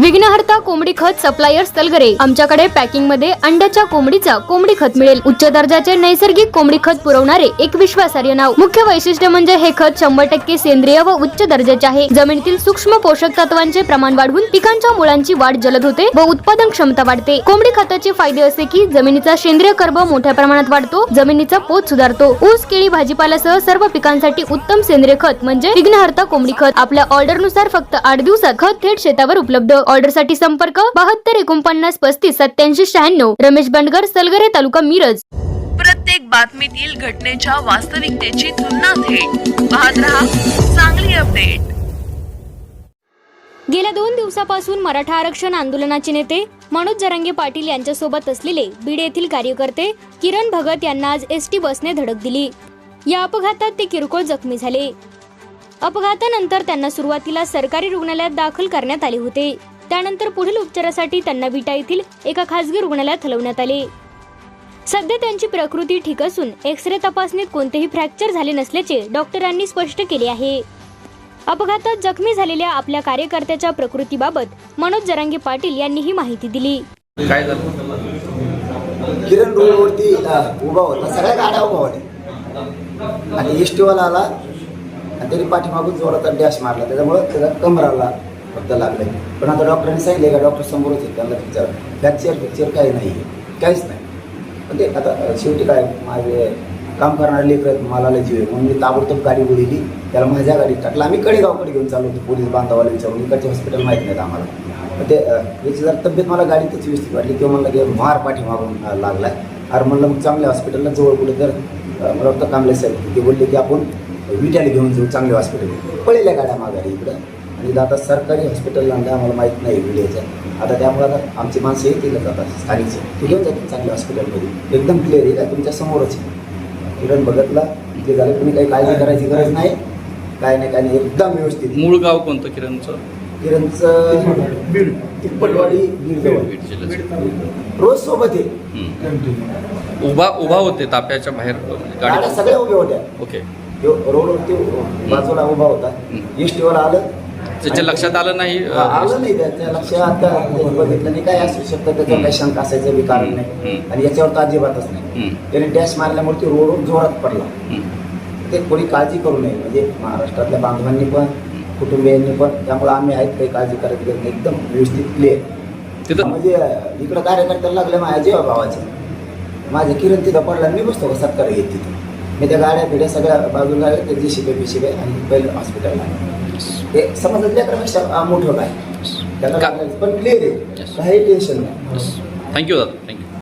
विघ्नहर्ता कोंबडी खत सप्लायर तलगरे। आमच्याकडे पॅकिंग मध्ये अंड्याच्या कोंबडीचा कोंबडी खत मिळेल। उच्च दर्जाचे नैसर्गिक कोंबडी खत पुरवणारे एक विश्वासार्ह नाव। मुख्य वैशिष्ट्य म्हणजे हे खत 100% सेंद्रिय व उच्च दर्जाचे आहे। जमिनीतील सूक्ष्म पोषक तत्वांचे प्रमाण वाढवून पिकांच्या मुळांची वाढ जलद होते व उत्पादन क्षमता वाढते। कोंबडी खताचे फायदे असे की जमिनीचा सेंद्रिय कर्ब मोठ्या प्रमाणात वाढतो, जमिनीचा पोत सुधारतो। ऊस, केळी, भाजीपाल्यासह सर्व पिकांसाठी उत्तम सेंद्रिय खत म्हणजे विघ्नहर्ता कोंबडी खत। आपल्या ऑर्डर नुसार फक्त 8 दिवसात खत थेट शेतावर उपलब्ध। ऑर्डर साठी संपर्क 72 49 35 87 96। रमेश बंडगर, सलगरे, तालुका मिरज। प्रत्येक बातमीतील घटनेच्या वास्तविकतेची तुलना थेट पाहत रहा चांगली अपडेट। गेल्या 2 दिवसापासून मराठा आरक्षण आंदोलनाचे नेते मनोज जरांगे पाटील यांच्यासोबत असलेले बीड येथील कार्यकर्ते किरण भगत यांना आज एसटी बसने धडक दिली। या अपघातात ते किरकोळ जखमी झाले। अपघातानंतर त्यांना सुरुवातीला सरकारी रुग्णालयात दाखल करण्यात आले होते। त्यानंतर पुढील उपचारासाठी त्यांना विटा येथील एका खासगी रुग्णालयात हलवण्यात आले। सध्या त्यांची प्रकृती ठीक असून एक्स-रे तपासणीत कोणतेही फ्रॅक्चर झाले नसल्याचे डॉक्टरांनी स्पष्ट केले आहे। अपघातात जखमी झालेल्या आपल्या कार्यकर्त्याच्या प्रकृतीबाबत मनोज जरांगे पाटील यांनी ही माहिती दिली। काय झालं? किरण रोडवरती उभा होता, सगळ्या गाड्या उभा होत्या आणि एसटीवाला आला आणि त्यांनी पाठीमागून जोरात डॅश मारला, त्याच्यामुळे त्याला कमराला फक्त लागले। पण आता डॉक्टरांनी सांगितले का डॉक्टर समोरच आहेत, त्यांना फ्रॅक्चर काही नाही, काहीच नाही। पण ते आता शेवटी काय, माझे काम करणारे लेकर मला जीव आहे म्हणून मी ताबडतोब गाडी बोलली, त्याला माझ्या गाडीत टाकलं। आम्ही कडेगावकडे घेऊन चाललो होतो, पोलीस बांधवाला विचारून, इकडचे हॉस्पिटल माहीत नाहीत आम्हाला। पण ते याची जर तब्येत मला गाडीतच व्यवस्थित वाटली किंवा म्हणलं की मार पाठीमागून लागला आहे, अरे म्हणलं मग चांगल्या हॉस्पिटलला जवळ कुठे तर मला वाटतं कांबळे साहेब ते बोलले की आपण विट्याला घेऊन जाऊ चांगल्या हॉस्पिटल। पळल्या गाड्या माघारी इकडं आणि आता सरकारी हॉस्पिटलला आम्हाला माहीत नाही विड्याचं। आता त्यामुळे आता आमची माणसं येतील आता स्थानिकचे, ते घेऊन जातील चांगल्या हॉस्पिटलमध्ये, एकदम क्लिअर आहे का तुमच्या समोरच आहे। किरण भगतला जे झालं तुम्ही काही काळजी करायची गरज नाही, काय नाही, एकदम व्यवस्थित। मूळ गाव कोणतं किरणचं? किरणचं बीड, तिप्पटवाडी, बीड जवळ। रोज सोबत आहे, उभा होते ताप्याच्या बाहेर गाड्या गाडी? सगळ्या उभ्या होत्या। ओके, रोडवरती बाजूला उभा होता, एसटीवाला आलं, त्याच्या लक्षात आलं नाही? आलं नाही, त्याच्या लक्षात बघितलं नाही, काय असू शकतं त्याचं काही शंका असायचं बी कारण नाही आणि याच्यावर तर अजिबातच नाही। त्याने डॅश मारल्यामुळे ते रोडवर जोरात पडला। ते कोणी काळजी करू नये, म्हणजे महाराष्ट्रातल्या बांधवांनी पण कुटुंबियांनी पण, त्यामुळे आम्ही आहेत काही काळजी करायची गरज नाही, एकदम व्यवस्थित क्लिअर तिथं म्हणजे इकडं कार्यकर्त्याला लागले माझ्या जेव्हा भावाचे, माझे किरण तिथं पडला, मी बसतो का सत्कार घेत तिथं, मी त्या गाड्या पिढ्या सगळ्या बाजूला लागल्या, ते जीसीबी आणि पहिलं हॉस्पिटलला ते समजलं त्यापेक्षा मोठं काय त्याला पण क्लिअर आहे, काही टेन्शन नाही। थँक्यू दादा, थँक्यू।